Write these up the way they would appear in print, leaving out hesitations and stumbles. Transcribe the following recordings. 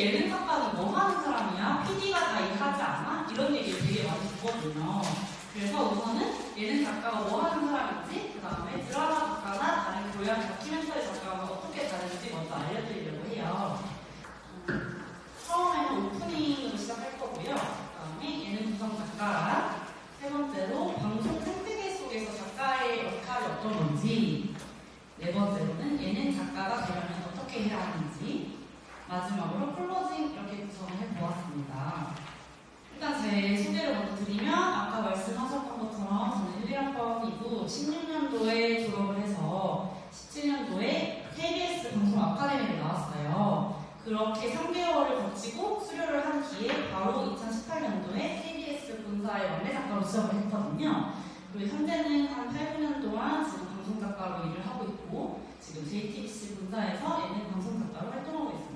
예능 작가는 뭐 하는 사람이야? PD가 다 일하지 않아? 이런 얘기를 되게 많이 듣거든요. 그래서 우선은 예능 작가가 뭐 하는 사람인지, 그 다음에 드라마 작가나 다른 교양 다큐멘터리 작가가 어떻게 다른지 먼저 알려드리려고 해요. 처음에는 오프닝으로 시작할 거고요. 그 다음에 예능 구성 작가랑, 세 번째로 방송 생태계 속에서 작가의 역할이 어떤 건지, 네 번째로는 예능 작가가 되려면 어떻게 해야 하는지, 마지막으로 클로징 이렇게 구성을 해보았습니다. 일단 제 소개를 먼저 드리면 아까 말씀하셨던 것처럼 저는 1학번이고 16년도에 졸업을 해서 17년도에 KBS 방송 아카데미를 나왔어요. 그렇게 3개월을 거치고 수료를 한 뒤에 바로 2018년도에 KBS 본사의 막내 작가로 시작을 했거든요. 그리고 현재는 한 8, 9년 동안 지금 방송 작가로 일을 하고 있고 지금 JTBC 본사에서 예능 방송 작가로 활동하고 있습니다.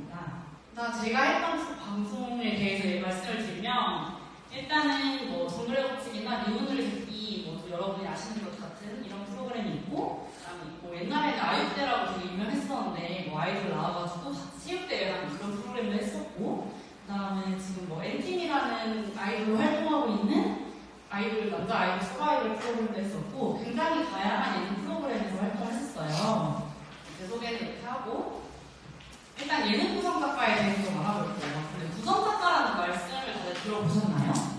제가 했던 방송에 대해서 말씀을 드리면 일단은 뭐 정글의 법칙이나 미운들의 새끼 뭐 여러분이 아시는 것 같은 이런 프로그램이 있고, 그다음에 뭐 옛날에는 아이유대라고 되게 유명했었는데 뭐 아이돌 나와가지고 체육대회라는 그런 프로그램도 했었고, 그다음에 지금 뭐 엔팀이라는 아이돌로 활동하고 있는 아이돌 남자 아이돌 서바이벌 프로그램도 했었고 굉장히 다양한 예능 프로그램에서 활동을 했어요. 제 소개는 이렇게 하고 일단 예능 구성 작가에 대해서 좀 알아볼게요. 근데 구성 작가라는 말씀을 다들 들어보셨나요?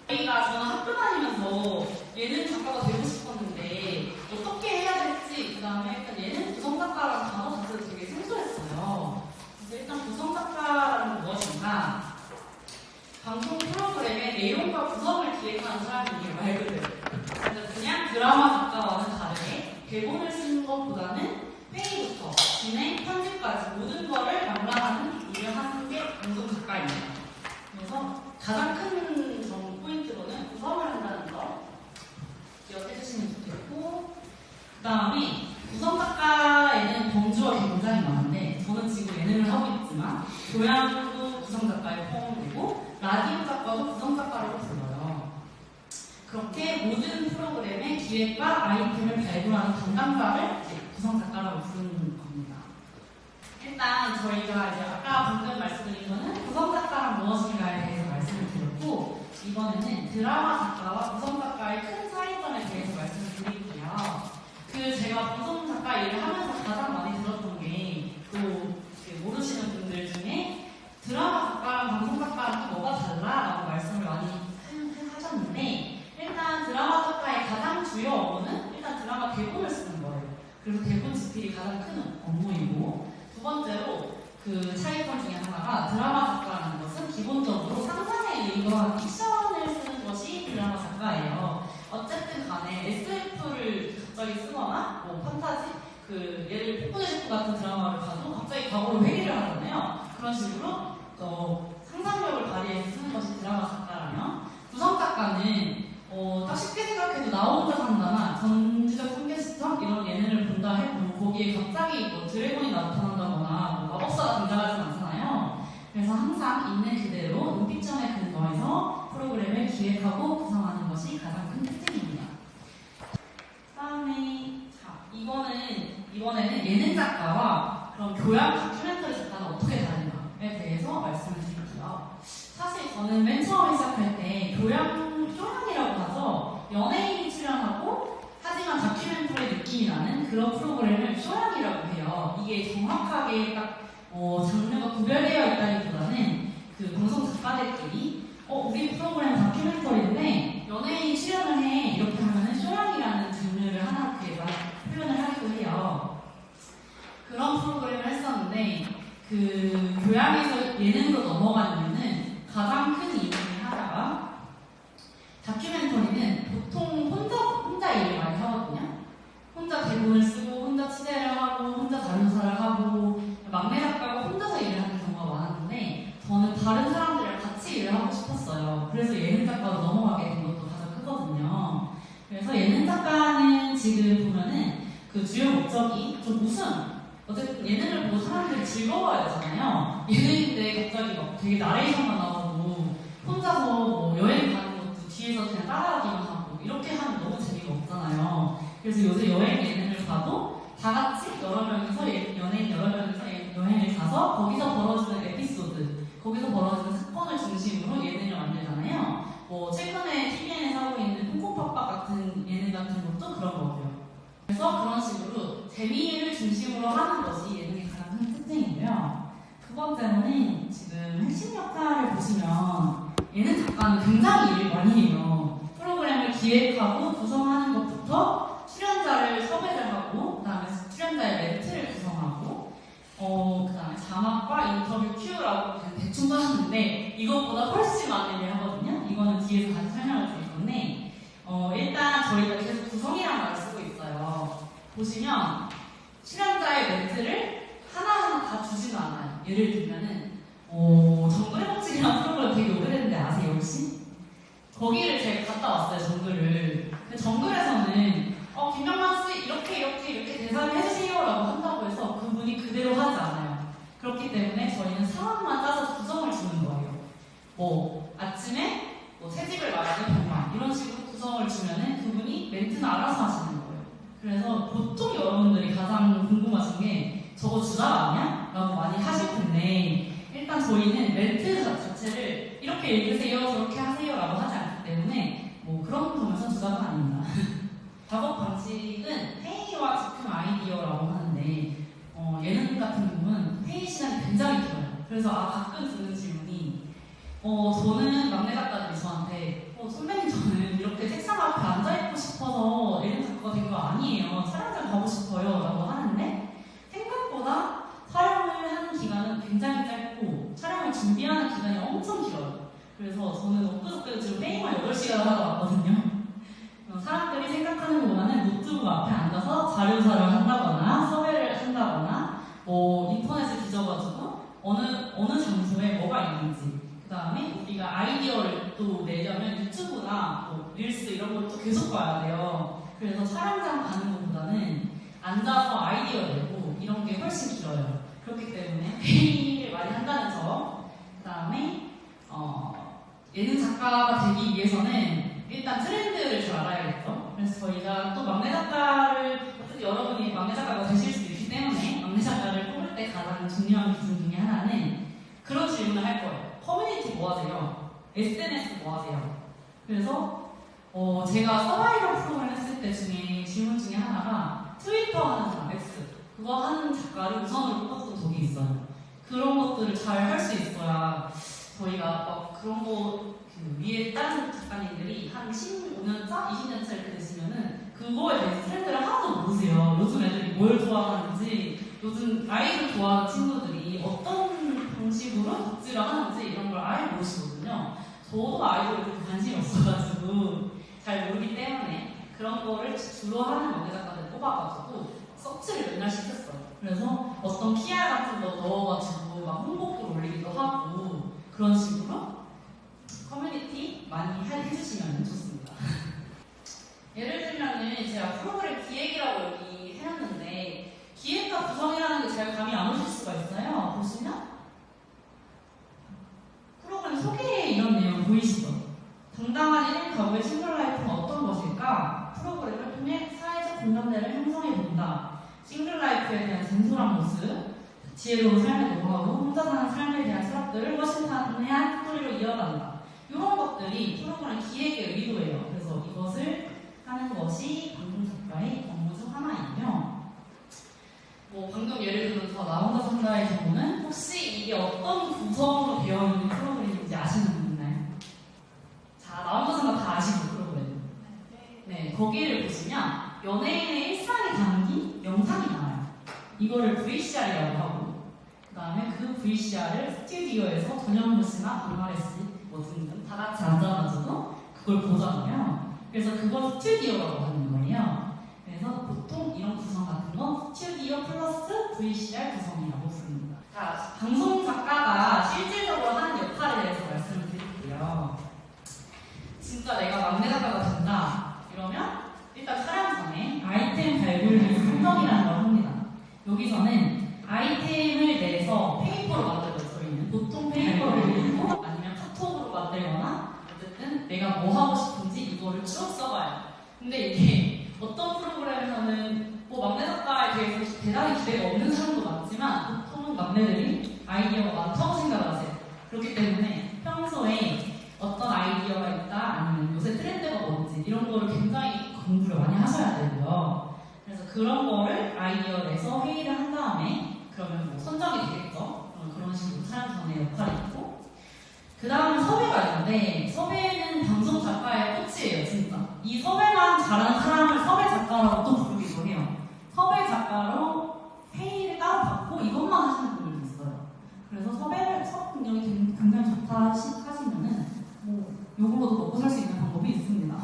저는 학교 다니면서 예능 작가가 되고 싶었는데 어떻게 해야 될지, 그 다음에 일단 예능 구성 작가라는 단어 자체도 되게 생소했어요. 그래서 일단 구성 작가라는 무엇인가? 방송 프로그램의 내용과 구성을 기획하는 사람이에요, 말 그대로. 그냥 드라마 작가와는 다르게 대본을 쓰는 것보다는 회의부터 진행, 편집까지 모든 거를 담당하는 일을 하는 게 방송 작가입니다. 그래서 가장 큰 포인트로는 구성을 한다는 거 기억해 주시면 좋겠고, 그 다음에 구성 작가에는 범주가 굉장히 많은데 저는 지금 예능을 하고 있지만 교양도 구성 작가에 포함되고 라디오 작가도 구성 작가라고 불러요. 그렇게 모든 프로그램의 기획과 아이템을 발굴하는 담당자를 구성 작가라고 부르는 겁니다. 일단 저희가 이제 아까 방금 말씀드린 거는 구성 작가란 무엇인가에 대해서 말씀을 드렸고, 이번에는 드라마 작가와 구성 작가의 큰 차이점에 대해서 말씀을 드릴게요. 제가 방송 작가 일을 하면서 가장 많이 들었던 게 또 모르시는 분들 중에 드라마 작가랑 방송 작가랑 또 뭐가 달라? 라고 말씀을 많이 하셨는데, 일단 드라마 작가의 가장 주요 업무는 일단 드라마 대본을 쓰는 거예요. 그래서 대본 집필이 가장 큰 업무이고, 두 번째로 그 차이점 중에 하나가 드라마 작가라는 것은 기본적으로 상상에 의거한 픽션을 쓰는 것이 드라마 작가예요. 어쨌든 간에 SF를 갑자기 쓰거나 뭐 판타지, 예를 폭군의 식구 같은 드라마를 봐도 갑자기 과거로 회귀를 하잖아요. 그런 식으로 상상력을 발휘해서 쓰는 것이 드라마 작가라면, 구성 작가는 딱 쉽게 생각해도 나 혼자 산다나 전지적 통계 시점 이런 예능을 본다 해도 거기에 갑자기 뭐 드래곤이 나타난다거나 뭐 마법사가 등장하진 않잖아요. 그래서 항상 있는 그대로 눈빛점에 근거해서 프로그램을 기획하고 구성하는 것이 가장 큰 특징입니다. 다음에 이번에는 예능 작가와 그런 교양 다큐멘터리 작가는 어떻게 다른가에 대해서 말씀을 드릴게요. 사실 저는 맨 처음에 시작할 때 교양이라고 하죠. 연예인이 출연하고 하지만 다큐멘터리 느낌이 나는 그런 프로그램을 쇼양이라고 해요. 이게 정확하게 딱 장르가 구별되어 있다기보다는 그 방송 작가들끼리 우리 프로그램 다큐멘터리인데 연예인이 출연을 해 이렇게 하면은 쇼양이라는 장르를 하나 표현을 하기도 해요. 그런 프로그램을 했었는데 교양에서 예능으로 넘어간 이유는 가장 큰 이유 중에 하나가 다큐멘터리는 보통 혼자 일을 많이 하거든요. 혼자 대본을 쓰고 혼자 취재를 하고 혼자 다른 조사를 하고 막내 작가가 혼자서 일을 하는 경우가 많았는데 저는 다른 사람들이랑 같이 일을 하고 싶었어요. 그래서 예능 작가로 넘어가게 된 것도 가장 크거든요. 그래서 예능 작가는 지금 보면은 그 주요 목적이 좀 웃음, 어쨌든 예능을 보고 사람들이 즐거워야 되잖아요. 예능인데 갑자기 막 되게 나레이션만 나오고 혼자서 뭐 여행 가는 것도 뒤에서 그냥 따라하기만 하고 이렇게 하면 너무 재미가 없잖아요. 그래서 요새 여행 예능을 봐도 다 같이 여러 명이서 연예인 여러 명이서 여행을 가서 거기서 벌어지는 에피소드, 재미를 중심으로 하는 것이 예능의 가장 큰 특징이고요. 두 번째로는 지금 핵심 역할을 보시면 예능 작가는 굉장히 일을 많이 해요. 프로그램을 기획하고 구성하는 것부터 출연자를 섭외를 하고, 그 다음에 출연자의 멘트를 구성하고, 그 다음에 자막과 인터뷰 큐라고 그냥 대충 써놨는데 이것보다 훨씬 많은 일을 하거든요. 이거는 뒤에서 다시 설명을 드릴 건데, 일단 저희가 계속 구성이라는 말을 쓰고 있어요. 보시면 출연자의 멘트를 하나하나 다 주지는 않아요. 예를 들면은 정글의 법칙이라는 프로그램 되게 오래됐는데 아세요 혹시? 거기를 제가 갔다 왔어요, 정글을. 근데 정글에서는 김명만 씨 이렇게 대사를 해주세요 라고 한다고 해서 그분이 그대로 하지 않아요. 그렇기 때문에 저희는 상황만 짜서 구성을 주는 거예요. 아침에 채집을 말하는 병만 이런 식으로 구성을 주면은 그분이 멘트는 알아서 하시는 거예요. 그래서 보통 여러분들이 가장 궁금하신 게 저거 주작 아니야? 라고 많이 하실 텐데, 일단 저희는 멘트 자체를 이렇게 읽으세요, 저렇게 하세요 라고 하지 않기 때문에 그런 부분에서 주작은 아닙니다. 작업 방식은 회의와 즉흥 아이디어라고 하는데, 예능 같은 경우는 회의 시간이 굉장히 길어요. 그래서 가끔 듣는 질문이 저는 막내 작가들이 저한테 선배님 저는 이렇게 책상 앞에 앉아있고 싶어서 예능 작가가 된 거 아니에요. 촬영장 가고 싶어요 라고 하는데, 생각보다 촬영을 하는 기간은 굉장히 짧고 촬영을 준비하는 기간이 엄청 길어요. 그래서 저는 엊그저께도 지금 회의만 8시간 하고 왔거든요. 사람들이 생각하는 것보다는 노트북 앞에 앉아서 자료 촬영한다거나 섭외를 한다거나 인터넷을 뒤져가지고 어느 장소에 뭐가 있는지, 그 다음에 우리가 아이디어를 또 내려면 유튜브나 릴스 이런 걸 또 계속 봐야 돼요. 그래서 촬영장 가는 것보다는 앉아서 아이디어 내고 이런 게 훨씬 길어요. 그렇기 때문에 회의를 많이 한다는 점. 그 다음에 예능 작가가 되기 위해서는 일단 트렌드를 잘 알아야겠죠. 그래서 저희가 또 막내 작가를, 어쨌든 여러분이 막내 작가가 되실 수도 있기 때문에 막내 작가를 뽑을 때 가장 중요한 기준 중에 하나는 그런 질문을 할 거예요. 커뮤니티 뭐 하세요? SNS 뭐 하세요? 그래서 제가 서바이벌 프로그램 했을 때 중에 질문 중에 하나가 트위터 하는 사람 X 그거 하는 작가를 우선으로 뽑았던 적이 있어요. 그런 것들을 잘 할 수 있어야 저희가 그런 거 위에 다른 작가님들이 한 15년차, 20년차 이렇게 되시면은 그거에 대해서 트렌드를 하나도 모르세요. 요즘 애들이 뭘 좋아하는지, 요즘 아이돌 좋아하는 친구들이 어떤 방식으로 덕질을 하는지 이런 걸 아예 모르시거든요. 저도 아이돌에 그렇게 관심이 없어가지고 잘 모르기 때문에 그런 거를 주로 하는 막내 작가들 뽑아가지고 서치를 맨날 시켰어요. 그래서 어떤 PR 같은 거 넣어가지고 막 홍보글 올리기도 하고 그런 식으로 커뮤니티 많이 해주시면 좋습니다. 예를 들면은 제가 프로그램 기획이라고 여기 해놨는데 기획과 구성이라는 게 잘 감이 안 오실 수가 있어요. 보시면 프로그램 소개에 이런 내용 보이시죠? 당당한 1인 가구의 싱글라이프는 어떤 것일까? 프로그램을 통해 사회적 공감대를 형성해본다. 싱글라이프에 대한 진솔한 모습, 지혜로운 삶의 노하우, 혼자 사는 삶에 대한 철학들을 허심탄회한 스토리로 이어간다. 이런 것들이 프로그램 기획의 의도예요. 그래서 이것을 하는 것이 방송 작가의 업무 중 하나이며, 방금 예를 들어서 나 혼자 산다의 경우는 혹시 이게 어떤 구성으로 되어 있는 프로그램인지 아시는 분 있나요? 자, 나 혼자 산다 다 아시는 프로그램. 네, 거기를 보시면 연예인의 일상이 담긴 영상이 나와요. 이거를 VCR이라고 하고, 그 다음에 그 VCR을 스튜디오에서 전현무 씨나 박나래 씨 등등 다 같이 앉아가지고 그걸 보잖아요. 그래서 그걸 스튜디오라고 하는 거예요. 그래서 보통 이런 구성 같은 건 스튜디오 플러스 VCR 구성이라고 부릅니다. 자, 방송 작가가 실질적으로 하는 역할에 대해서 말씀을 드릴게요. 진짜 내가 막내 작가가 된다 이러면 일단 촬영 전에 아이템 발굴 및 선정이라는 걸 합니다. 여기서는 아이템을 내서 페이퍼로 만들어요. 저희는 보통 페이퍼를 내고 아니면 카톡으로 만들거나 어쨌든 내가 뭐 하고 싶은지 이거를 쭉 써봐요. 근데 이게 어떤 프로그램에서는 막내 작가에 대해서 대단히 기대가 없는 사람도 많지만 보통은 막내들이 아이디어가 많다고 생각을 하세요. 그렇기 때문에 평소에 어떤 아이디어가 있다 아니면 요새 트렌드가 뭔지 이런 거를 굉장히 공부를 많이 하셔야 되고요. 그래서 그런 거를 아이디어 내서 회의를 한 다음에 그러면 뭐 선정이 되겠죠. 그런 식으로 촬영전의 역할이 있고, 그 다음에 섭외가 있는데 섭외는 방송 작가의 꽃이에요. 진짜 이 섭외만 잘하는 사람을 섭외 작가라고 또 부르기도 해요. 섭외 작가로 회의를 따로 받고 이것만 하시는 분들도 있어요. 그래서 섭외 능력이 굉장히 좋다 하시면은 뭐 요걸로도 먹고 살 수 있는 방법이 있습니다.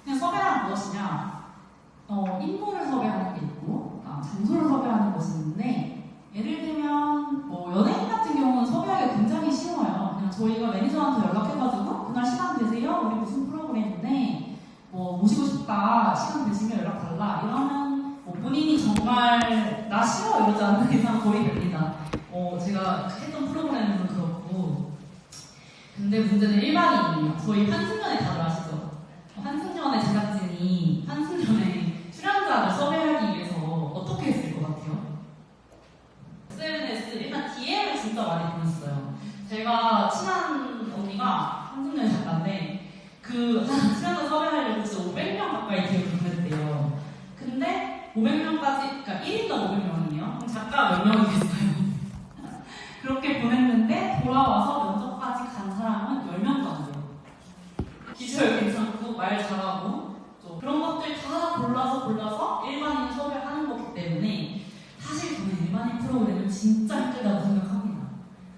그냥 섭외란 무엇이냐? 인물을 섭외하는 게 있고, 장소를 섭외하는 것이 있는데, 예를 들면 뭐 연예인 같은 경우는 섭외하기가 굉장히 쉬워요. 그냥 저희가 매니저한테 연락해가지고 그날 시간 되세요? 우리 무슨 프로그램인데 뭐 모시고 싶다. 시간 되시면 연락 달라. 이러면 뭐 본인이 정말 나 싫어 이러지 않는 이상 거의 됩니다. 제가 했던 프로그램은 그렇고. 근데 문제는 일반인이에요. 저희 환승연애 다들 아시죠? 환승연애 제작진이 환승연애 출연자를 섭외하기 위해서 어떻게 했을 것 같아요? SNS 일단 DM을 진짜 많이 보냈어요. 제가 친한 언니가 환승연애 작가인데 그 출연자 섭외하려고 진짜 500명 가까이 DM을 보냈대요. 근데 500명까지, 그러니까 1인당 500명이에요. 그럼 작가 몇 명이겠어요? 그렇게 보냈는데 돌아와서 면접까지 간 사람은 10명도 안 돼요. 기술 괜찮고 말 잘하고 또 그런 것들 다 골라서 일반인 섭외하는 거기 때문에 사실 저는 일반인 프로그램은 진짜 힘들다고 생각합니다.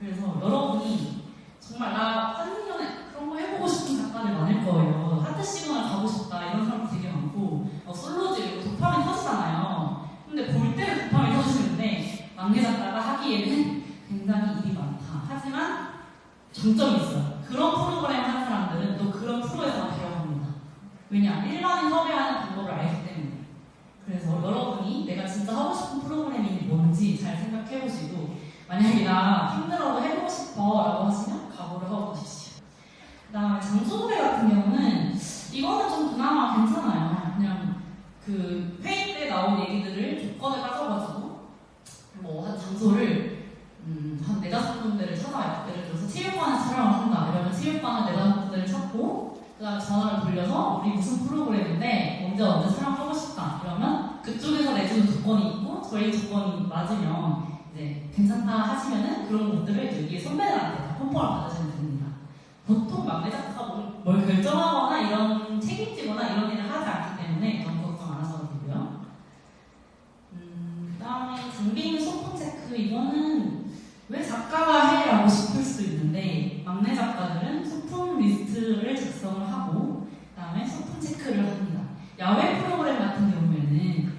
그래서 여러분이 정말 나 환승연애 그런 거 해보고 싶은 작가들 많을 거예요. 하트 시그널 가고 싶다 이런 사람 되게 많고 솔로지 도파민 터지잖아요. 근데 볼 때는 도파민 터지는데 막내 작가가 하기에는 굉장히 일이 많다. 하지만 장점이 있어요. 그런 프로그램 하는 사람들은 또 그런 프로에서 배워갑니다. 왜냐? 일반인 섭외하는 방법을 알기 때문에. 그래서 여러분이 내가 진짜 하고 싶은 프로그램이 뭔지 잘 생각해보시고, 만약에 나 힘들어도 해보고 싶어 라고 하시면 각오를 하고 가십시오. 그 다음에 장소노래 같은 경우는 이거는 좀 그나마 괜찮아요. 그냥 그 회의 때 나온 얘기들을 조건을 따져가지고 뭐 한 장소를 한 4-5군데를 찾아요. 예를 들어서 체육관에서 촬영을 한다. 이러면 체육관을 4-5군데를 찾고 그 다음에 전화를 돌려서 우리 무슨 프로그램인데 언제 촬영하고 싶다. 이러면 그쪽에서 내주는 조건이 있고 저희 조건이 맞으면 이제 괜찮다 하시면은 그런 것들을 이제 위에 선배들한테 다 폰포를 받으시면 됩니다. 보통 막내 작가가 뭘 결정하거나 이런 책임지거나 이런 일을 하지 않기 때문에 너무 걱정 안 하셔도 되고요. 그 다음에 장비 및 소품 체크, 이거는 왜 작가가 해? 라고 싶을 수도 있는데 막내 작가들은 소품 리스트를 작성을 하고 그 다음에 소품 체크를 합니다. 야외 프로그램 같은 경우에는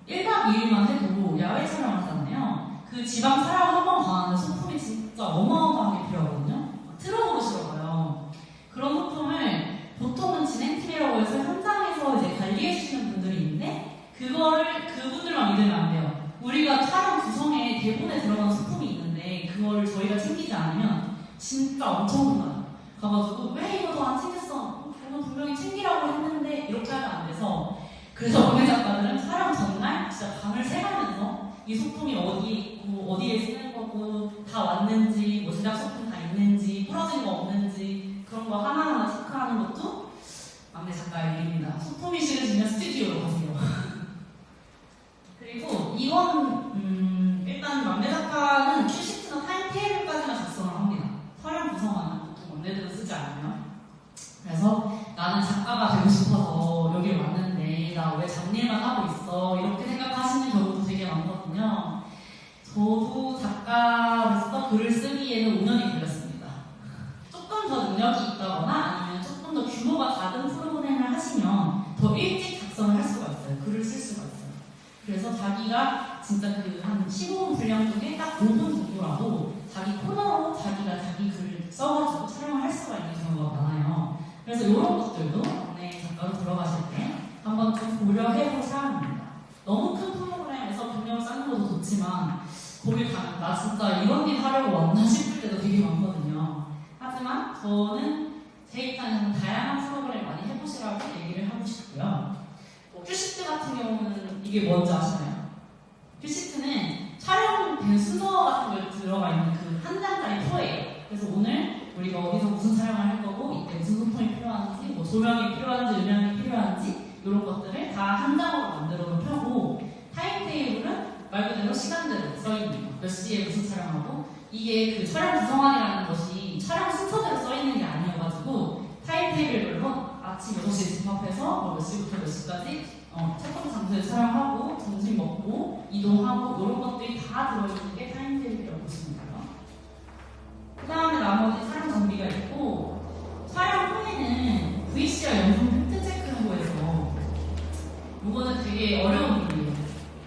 1박 2일만 해도 야외 촬영을 하잖아요. 그 지방 촬영 한 번 가는데 소품이 진짜 어마어마하게 필요하거든요. 트럭으로 실어가요. 그런 소품을 보통은 진행팀이라고 해서 현장에서 이제 관리해주시는 분들이 있는데 그거를 그분들만 믿으면 안 돼요. 우리가 촬영 구성에 대본에 들어간 소품이 있는데 그걸 저희가 챙기지 않으면 진짜 엄청 혼나요. 가가지고 왜 이거 너 안 챙겼어? 이거 분명히 챙기라고 했는데 이렇게 하면 안 돼서, 그래서 막내 작가들은 촬영 전날 진짜 밤을 새가면서 이 소품이 어디에 있고 어디에 쓰는 거고 다 왔는지 뭐 제작 소품 다 있는지 부러진 거 없는지 그런 거 하나하나 체크하는 것도 막내 작가의 일입니다. 소품이 싫으시면 스튜디오로 가세요. 그리고 이건 일단 막내 작가는 큐시트나 타임테이블까지만 작성을 합니다. 촬영 구성안은 보통 막내들은 쓰지 않아요. 그래서 나는 작가가 되고 싶어서 여기 왔는데 나 왜 잡일만 하고 있어 이렇게 생각하시는 경우도 되게 많거든요. 저도 작가로서 글을 쓰기에는 5년이 걸렸습니다. 조금 더 능력이 있다거나 아니면 조금 더 규모가 작은 프로그램을 하시면 더 일찍 작성을 할 수가 있어요. 글을 쓸 수가 있어요. 그래서 자기가 진짜 그 한 15분 분량 중에 딱 5분 정도라도 자기 코너로 자기가 자기 글을 써가지고 촬영을 할 수가 있는 경우가 많아요. 그래서 이런 것들도 막내 작가로 들어가실 때 한번 좀 고려해볼 사항입니다. 너무 큰 프로그램에서 경력을 쌓는 것도 좋지만 거기 가면 나 진짜 이런 일 하려고 왔나 싶을 때도 되게 많거든요. 하지만 저는 제 입장에서는 다양한 프로그램 많이 해보시라고 얘기를 하고 싶고요. 큐시트 같은 경우는 이게 뭔지 아시나요? 큐시트는 촬영된 순서 같은 걸 들어가 있는 그 한 장짜리 표예요. 그래서 오늘 우리가 어디서 무슨 촬영을 할 거고 이때 무슨 소품이 필요한지 뭐 조명이 필요한지 음향이 필요한지 이런 것들을 다 한 장으로 만들어서 펴고 타임테이블은 말 그대로 시간대로 써있는 거. 몇 시에 무슨 촬영하고 이게 그 촬영 구성안이라는 것이 촬영 순서대로 써있는 게 아니어가지고 타임테이블별로 아침 6시에 집합해서 몇 시부터 몇 시까지 첫 번째 장소에 촬영하고 점심 먹고 이동하고 이런 것들이 다 들어있는 게 타임테이블이라고 보시면 돼요. 그 다음에 나머지 촬영 장비가 있고 촬영 후에는 VCR 영상 팩트 체크하고해서 이거는 되게 어려운 일이에요.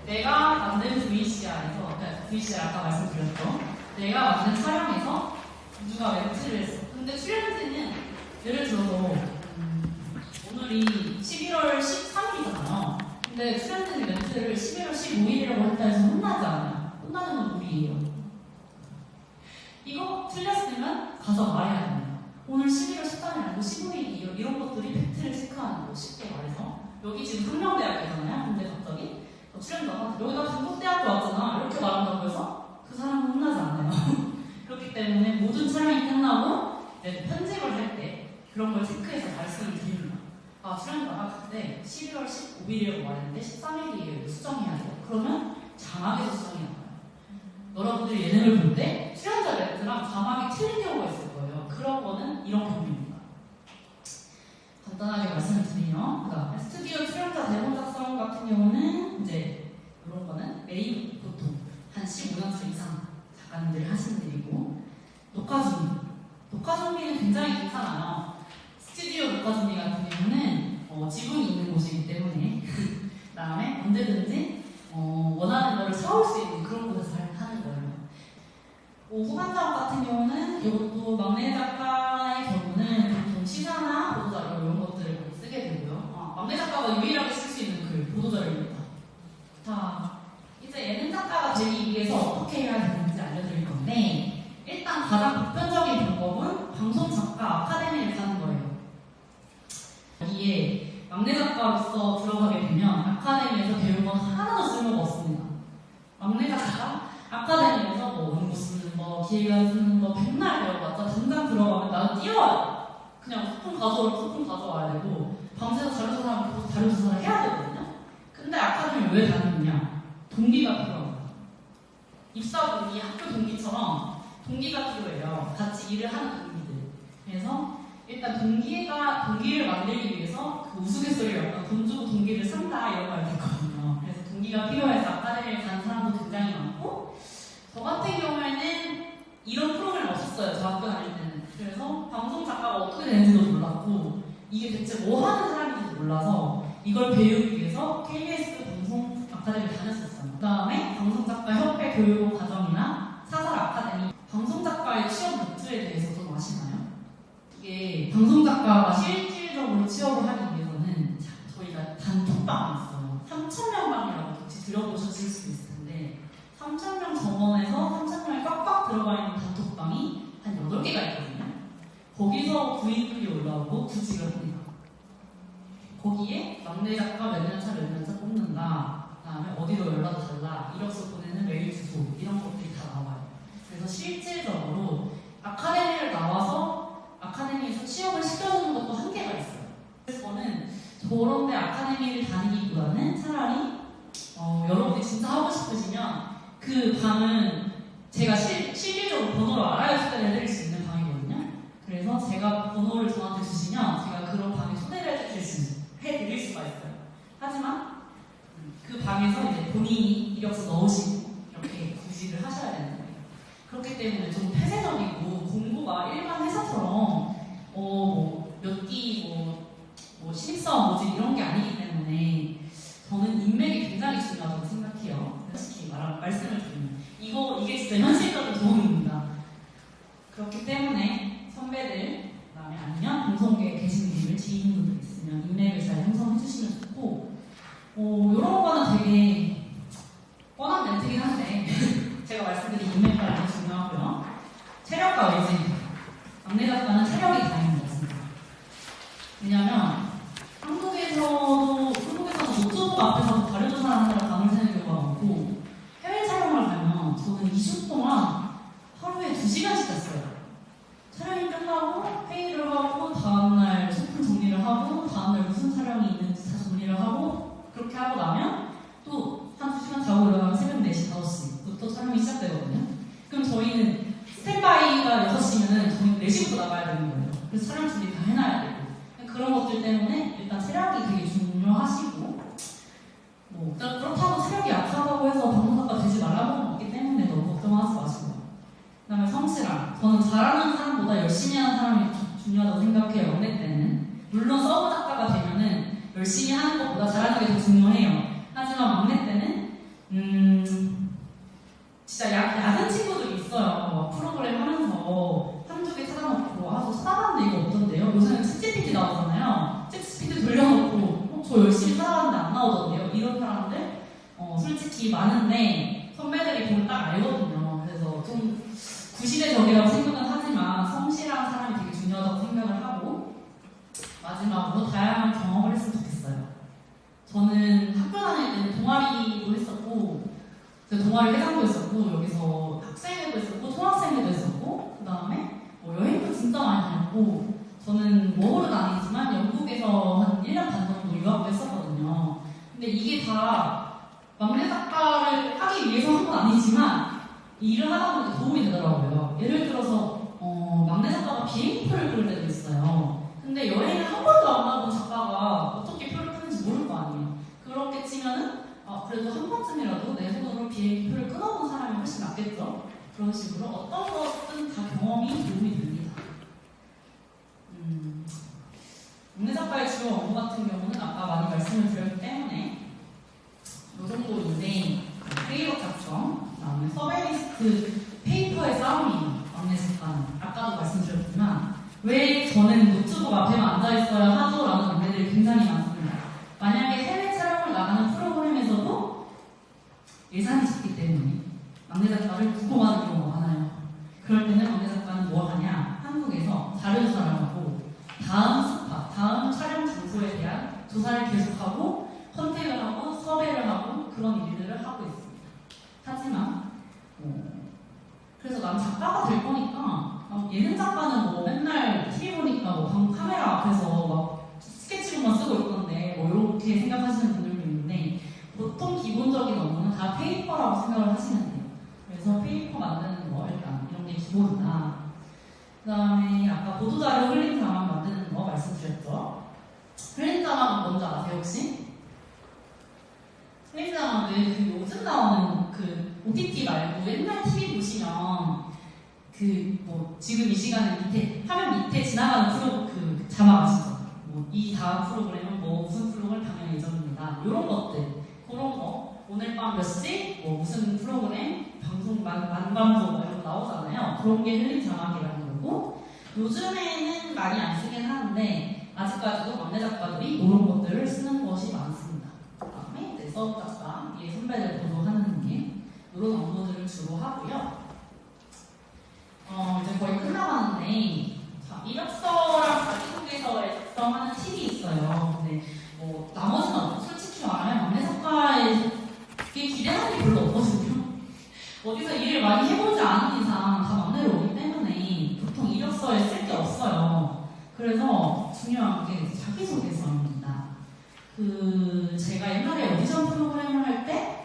내가 만든 VCR에서 VCR 아까 말씀드렸죠. 내가 만든 촬영에서 누가 멘트를 했어. 근데 출연진은 예를 들어서 오늘이 11월 13일이잖아요. 근데 출연진이 멘트를 11월 15일이라고 했다 해서 혼나지 않아요. 혼나는 건 우리예요. 이거 틀렸으면 가서 말해야 됩니다. 오늘 11월 13일 아니고 15일이에요. 이런 것들이 팩트를 체크하는 거 쉽게 말해서. 여기 지금 한명대학교잖아요. 근데 갑자기 출연자가 여기가 중국대학교 왔잖아. 이렇게 말한다고 해서 그 사람은 혼나지 않아요. 그렇기 때문에 모든 촬영이 끝나고 편집을 할 때 그런 걸 체크해서 말씀을 드립니다. 아, 출연자가 그때 11월 15일이라고 말했는데 13일이에요. 수정해야 돼요. 그러면 자막에서 수정해야 돼요. 여러분들이 예능을 볼 때 출연자 멘트랑 자막이 틀린 경우가 있을 거예요. 그런 거는 이런 경우입니다. 간단하게 말씀을 드리면, 그다음에 스튜디오 출연자 대본 작성 같은 경우는 이제 이런 거는 매일 보통 한 15년차 이상 작가님들이 하시는 일이고, 녹화 준비는 굉장히 괜찮아요. 스튜디오 녹화 준비 같은 경우는 지분이 있는 곳이기 때문에 그다음에 언제든지 원하는 거를 사올 수 있는 그런 곳에서 하는 거예요. 후반 작업 같은 경우는 이것도 막내 작가의 경우는 보통 시사나 보도자료 이런 것들을 많이 쓰게 되고요. 막내 작가가 유일하게 쓸 수 있는 글 보도자료입니다. 자, 이제 예능 작가가 되기 위해서 어떻게 해야 되는지 알려드릴 건데, 일단 가장 보편적인 방법은 방송 작가 아카데미를 가는 거예요. 여기에 막내 작가로서 들어가게 되면 아카데미에서 배운 건 하나도 쓸모가 없습니다. 막내 작가가 아카데미에서 무슨 기획안 쓰는 거 백날 배워봤자 당장 들어가면 나는 뛰어와요. 그냥 소품 가져와야 되고 밤새서 자료 조사를 해야 되거든요. 근데 아카데미를 왜 다니느냐? 동기가 필요합니다. 입사 동기, 학교 동기처럼 동기가 필요해요. 같이 일을 하는 동기들. 그래서 일단 동기를 만들기 위해서 그 우스갯소리를 약간 돈 주고 동기를 산다 이런 말 듣거든요. 그래서 동기가 필요해서 아카데미를 가는 사람도 굉장히 많고, 저 같은 경우에는 이런 프로그램 없었어요. 저 학교 다닐 때는. 그래서 방송 작가가 어떻게 되는지도 몰랐고 이게 대체 뭐 하는 사람인지도 몰라서 이걸 배우기 위해서 KBS 방송 아카데미를 다녔었어요. 그 다음에 방송작가 협회 교육 과정이나 사설 아카데미, 방송작가의 취업 루트에 대해서 좀 아시나요? 이게 방송작가가 실질적으로 취업을 하기 위해서는 저희가 단톡방이 있어요. 3,000명방이라고 혹시 들어보셨을 수도 있을 텐데 3,000명 정원에서 3,000명이 꽉꽉 들어가 있는 단톡방이 한 8개가 있거든요. 거기서 구인글이 올라오고 구직을 합니다. 거기에 막내 작가 몇 년차 뽑는다. 그다음에 어디로 연락도 달라. 이력서 보내는 메일 주소 이런 것들이 다 나와요. 그래서 실질적으로 아카데미를 나와서 아카데미에서 취업을 시켜주는 것도 한계가 있어요. 그래서 저는 저런데 아카데미를 다니기보다는 차라리 여러분이 진짜 하고 싶으시면 그 방은 제가 실질적으로 번호를 알아야 초대를 해드릴 수 있는 방이거든요. 그래서 제가 번호를 저한테 주시면 제가 그런 방에 초대를 해드릴 수가 있어요. 하지만 그 방에서 이제 본인이 이력서 넣으시고 이렇게 구직을 하셔야 되는 거예요. 그렇기 때문에 좀 폐쇄적이고 공고가 일반 회사처럼 신입사원 모집 이런 게 아니기 때문에 저는 인맥이 굉장히 중요하다고 생각해요. 솔직히 말씀을 드리면 이게 진짜 현실적인 조언입니다. 그렇기 때문에 선배들, 그다음에 아니면 방송계에 계신 분들, 지인분들 있으면 인맥을 잘 형성해 주시면 좋고, 이런 거는 되게 뻔한 멘트긴 한데 제가 말씀드린 인맥 관련이 중요하고요. 체력과 의지, 막내 작가는 체력이 다인 것 같습니다. 왜냐면 한국에서도 노트북 앞에서 자료 조사하는 사람 밤을 새는 경우가 많고, 해외 촬영을 가면 저는 2주 동안 하루에 2시간씩 했어요. 촬영이 끝나고 회의를 하고 다음날 소품 정리를 하고 다음날 무슨 촬영이 있는지 다 정리를 사람보다 열심히 하는 사람이 중요하다고 생각해요. 막내 때는. 물론 서브 작가가 되면은 열심히 하는 것보다 잘하는 게 더 중요해요. 하지만 막내 때는 진짜 야한 친구들이 있어요. 막 프로그램 하면서 한두 개 찾아놓고 저 찾아봤는데 이거 어떤데요? 요새는 챗GPT 나오잖아요. 챗GPT 돌려놓고 저 열심히 찾아봤는데 안 나오던데요? 이런 사람들 솔직히 많은데 선배들이 보면 딱 알거든요. 그래서 좀 구시대적이라고 생각은 하지만 성실한 사람이 되게 중요하다고 생각을 하고 마지막으로 다양한 경험을 했으면 좋겠어요. 저는 학교 다닐 때는 동아리도 했었고 동아리 회장도 했었고 여기서 학생회도 했었고 총학생회도 했었고 그 다음에 여행도 진짜 많이 다녔고 저는 워홀은 아니지만 영국에서 한 1년 반 정도 유학도 했었거든요. 근데 이게 다 막내 작가를 하기 위해서 한 건 아니지만 일을 하다 보니까 도움이 되더라고요. 예를 들어서 막내 작가가 비행기표를 그릴 때도 있어요. 근데 여행을 한 번도 안 가본 작가가 어떻게 표를 끄는지 모를 거 아니에요. 그렇게 치면은 그래도 한 번쯤이라도 내 손으로 비행기표를 끊어본 사람이 훨씬 낫겠죠? 그런 식으로 어떤 것든 다 경험이 도움이 됩니다. 막내 작가의 주요 업무 같은 경우는 아까 많이 말씀을 드렸기 때문에 이 정도인데 회의록 작성, 그 다음에 서베리스트 페이퍼의 싸움이에요. 막내 작가는 아까도 말씀드렸지만 왜 저는 노트북 앞에만 앉아있어야 하죠? 라는 막내들이 굉장히 많습니다. 만약에 해외 촬영을 나가는 프로그램에서도 예산이 적기 때문에 막내 작가를 두고 가는 경우가 많아요. 그럴 때는 막내 작가는 뭐 하냐? 한국에서 자료 조사를 하고 다음 스팟, 다음 촬영 장소에 대한 조사를 계속하고 컨택을 하고 섭외를 하고 그런 일들을 하고 있습니다. 하지만 그래서 난 작가가 될 거니까 예능 작가는 뭐 맨날 TV 보니까 뭐 카메라 앞에서 막 스케치북만 쓰고 있던데 이렇게 생각하시는 분들도 있는데 보통 기본적인 업무는 다 페이퍼라고 생각을 하시면 돼요. 그래서 페이퍼 만드는 거 일단 이런 게 기본이다. 그 다음에 아까 보도자료 흘린 자막 만드는 거 말씀드렸죠. 흘린 자막은 뭔지 아세요 혹시? 흘린 자막은 그 요즘 나오는 그 OTT 말고 옛날 TV 보시면 지금 이 시간에 밑에 화면 밑에 지나가는 그 자막 아시죠? 이 다음 프로그램은 무슨 프로그램을 방영 예정입니다. 이런 것들, 그런 거 오늘 밤 몇 시 무슨 프로그램 방송 만반부 이런 거 나오잖아요. 그런 게 흘린 자막이라는 거고 요즘에는 많이 안 쓰긴 하는데 아직까지도 막내 작가들이 이런 것들을 쓰는 것이 많습니다. 그다음에 이제 서브 작가, 선배들 보도하는 일 이런 업무들을 주로 하고요. 이제 거의 끝나가는데 이력서랑 자기소개서에 작성하는 팁이 있어요. 근데 나머지는 솔직히 말하면 막내 작가에 기대하는 게 별로 없거든요. 어디서 일을 많이 해보지 않은 이상 다 막내로 오기 때문에 보통 이력서에 쓸 게 없어요. 그래서 중요한 게 자기소개서입니다. 제가 옛날에 오디션 프로그램을 할 때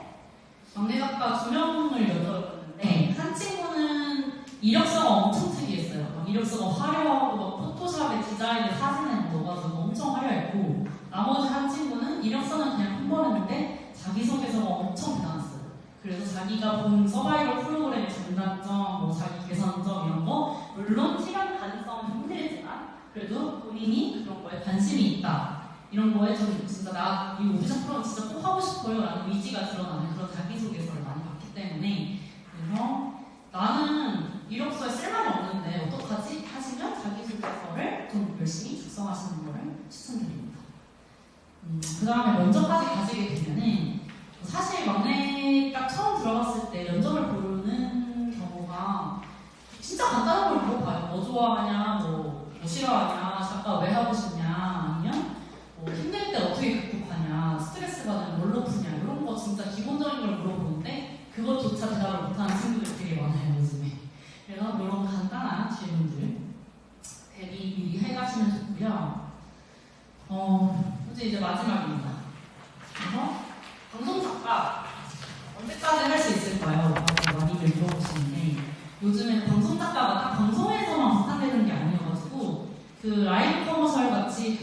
막내 작가 2명을 여쭤봤는데 한 친구는 이력서가 엄청 특이했어요. 이력서가 화려하고 포토샵에 디자인에 사진에 넣어가지고 엄청 화려했고 나머지 한 친구는 이력서는 그냥 한 번 했는데 자기소개서가 엄청 대단했어요. 그래서 자기가 본 서바이벌 프로그램의 장단점, 자기 개선점 이런 거 물론 시간 가능성은 힘들지만 그래도 본인이 그런 거에 관심이 있다. 이런 거에 좀 진짜 이 오디션 프로그램 진짜 꼭 하고 싶어요 라는 의지가 드러나는 그런 자기소개서를 많이 봤기 때문에 그래서 나는 이력서에 쓸말이 없는데 어떡하지? 하시면 자기소개서를 좀 열심히 작성하시는 거를 추천드립니다. 그 다음에 면접까지 가지게 되면은 사실 막내 딱 처음 들어갔을 때 면접을 보는 경우가 진짜 간단한 걸 물어봐요. 뭐 좋아하냐, 뭐 싫어하냐, 작가 왜 하고 싶냐, 아니면 힘들 때 어떻게 극복하냐, 스트레스 받으면 뭘로 푸냐 이런 거 진짜 기본적인 걸 물어보는데 그것조차 대답을 못하는 친구들이 되게 많아요 요즘에. 그래서 이런 간단한 질문들 대비 미리 해가시면 좋고요. 이제 마지막입니다. 그래서 방송 작가 언제까지 할 수 있을까요? 많이들 물어보시는데 요즘에는 방송 작가가 딱 방송에서만 부탁되는 게 아니어가지고 라이브 커머셜 같이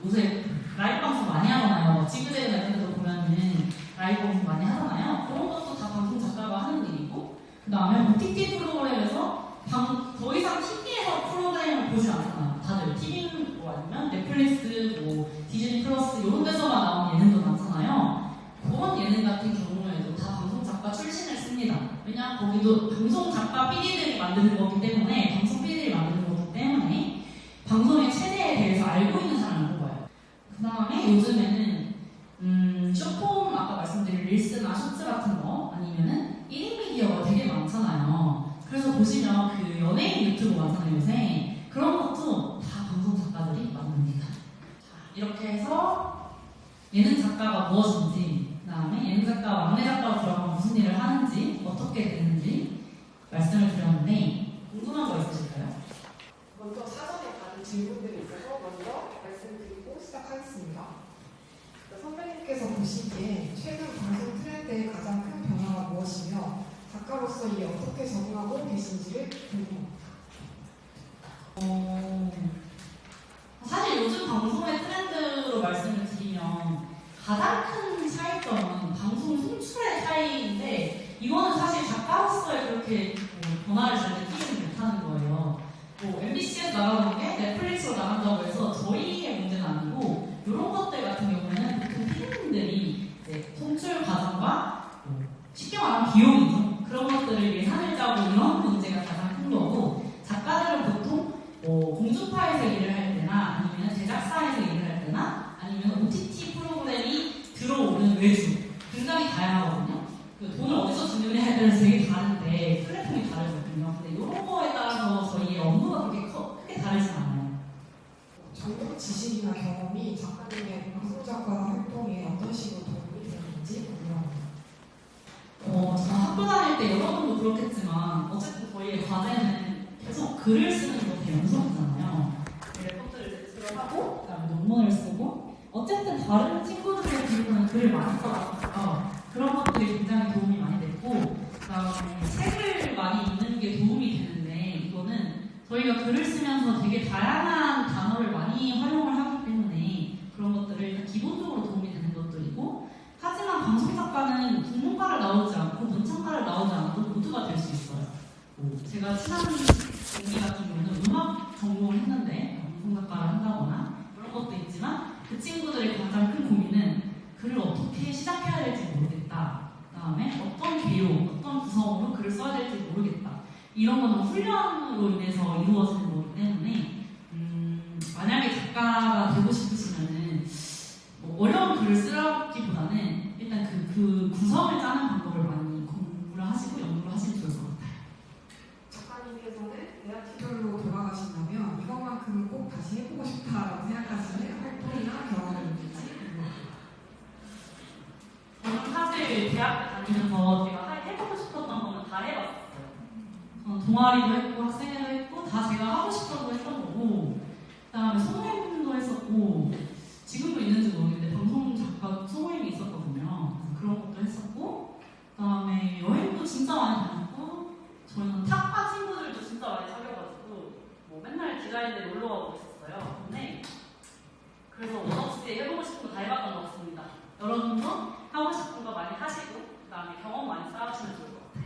요새 라이브 방송 많이 하잖아요. 지그재그 같은 데도 보면은 라이브 방송 많이 하잖아요. 그런 것도 다 방송 작가가 하는 일이고 그 다음에 OTT 프로그램에서 더 이상 TV에서 보지 않잖아요. 다들 TV 뭐 아니면 넷플릭스, 뭐 디즈니 플러스 이런 데서만 나오는 예능도 많잖아요. 그런 예능 같은 경우에도 다 방송 작가 출신을 씁니다. 왜냐 거기도 방송 작가 PD들이 만드는 거기 때문에 방송 PD들이 만드는 거기 때문에 방송의 체제에 대해서 알고 있는 사람을 뽑아요. 그 다음에 요즘에는 쇼폼 아까 말씀드린 릴스나 쇼츠 같은 거 아니면은 1인 미디어가 되게 많잖아요. 그래서 보시면 그 연예인 유튜브 많잖아요 요새. 그런 것도 다 방송 작가들이 만듭니다. 자, 이렇게 해서 예능 작가가 무엇인지, 그 다음에 예능 작가가 막내 작가로 들어가면 무슨 일을 하는지, 어떻게 되는지 말씀을 드렸는데 궁금한 거 있으실까요? 먼저 사전에 받은 질문들이 있어서 먼저 말씀드리고 시작하겠습니다. 선배님께서 보시기에 최근 방송 트렌드의 가장 큰 변화가 무엇이며 작가로서 이에 어떻게 적응하고 계신지를 궁금합니다. 사실 요즘 방송의 트렌드로 말씀을 드리면 가장 큰 차이점은 방송 송출의 차이인데 이거는 사실 작가로서의 그렇게 변화를 잘 느끼지 못하는 거예요. 뭐 MBC에서 나가는 게 넷플릭스로 나간다고 해서 저희의 문제는 아니고 이런 것들 같은 경우에는 보통 피디님들이 이제 송출 과정과 쉽게 말하면 비용이죠. 그런 것들을 예산을 짜고 이런 문제가 가장 큰 거고 작가들은 보통 공중파에서 일을 할 때나 아니면 제작사에서 일을 할 때나 아니면 OTT 프로그램이 들어오는 외주 굉장히 다양하거든요. 그 돈을 어디서 주느냐에 따라서 되게 다른데 플랫폼이 다르거든요. 근데 이런 거에 따라서 저희의 업무가 그렇게 크게 다르진 않아요. 전공 지식이나 경험이 작가님의 방송작가 활동에 어떤 식으로 도움이 되는지 궁금합니다. 제가 학교 다닐 때 여러분도 그렇겠지만 어쨌든 저희의 과제는 계속 글을 쓰는 것도 연습이잖아요. 레포트를 제출하고 그다음에 논문을 쓰고 어쨌든 다른 친구들에 비해서는 글을 많이 써봤어요. 그런 것들이 굉장히 도움이 많이 됐고 그다음에 책을 많이 읽는 게 도움이 되는데 이거는 저희가 글을 쓰면서 되게 다양한 단어를 많이 활용을 하기 때문에 그런 것들을 일단 기본적으로 도움이 되는 것들이고 하지만 방송 작가는 국문과를 나오지 않고 문창과를 나오지 않아도 모두가 될 수 있어요. 제가 친한 동기 같은 경우는 음악 전공을 했는데 방송 작가를 한다거나 그런 것도 있지만 그 친구들의 가장 큰 고민은 글을 어떻게 시작해야 될지 모르겠다. 그 다음에 어떤 개요, 어떤 구성으로 글을 써야 될지 모르겠다. 이런 거는 훈련으로 인해서 이루어지는 거기 때문에 만약에 작가가 되고 싶으시면은 어려운 글을 쓰기보다는 일단 그 구성을 짜는 방법을 많이 공부를 하시고 연구를 하시면 좋을 것 같아요. 작가님께서는 대학시절로 돌아가신다면 이것만큼은 꼭 다시 해보고 싶다라고 생각하시는 활동이나 경험이 있는지 궁금합니다. 저는 사실 대학 다니면서 제가 해보고 싶었던 거는 다 해봤어요. 저는 동아리도 했고 학생회도 했고 다 제가 하고 싶어서 했던 거고 그다음에 소모임도 했었고 지금도 있는지 모르겠는데 방송 작가 소모임이 있었거든요. 그런 것도 했었고 그다음에 여행도 진짜 많이 다녔고 저희는 탁파 친구들도 진짜 많이 사귀어가지고 뭐 맨날 기자인데 놀러 가고 있었어요. 근데 그래서 원 없이 해보고 싶은 거 다 해봤던 것 같습니다. 여러분도 하고 싶은 거 많이 하시고 그다음에 경험 많이 쌓으시면 좋을 것 같아요.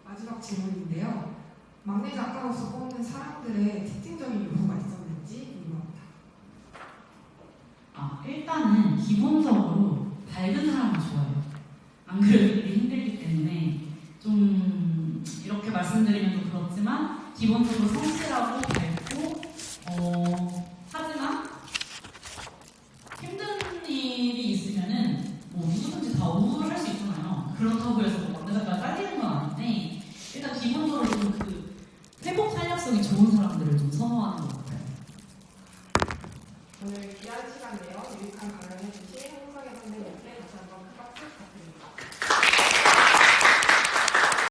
마지막 질문인데요. 막내 작가로서 뽑는 사람들의 특징적인 요소가 있었는지 궁금합니다. 일단은 기본적으로 밝은 사람이 좋아요. 안 그래도 일이 힘들기 때문에 좀 이렇게 말씀드리면 좀 그렇지만 기본적으로 성실하고 밝고 하지만 힘든 일이 있으면은 뭐 누구든지 다 우울을 할 수 있잖아요. 그렇다고 해서 뭐 막내 작가가 잘리는 건 아닌데 일단 기본적으로 좀 그 회복 탄력성이 좋은 사람들을 좀 선호하는 것 같아요. 오늘 귀한 시간 내요.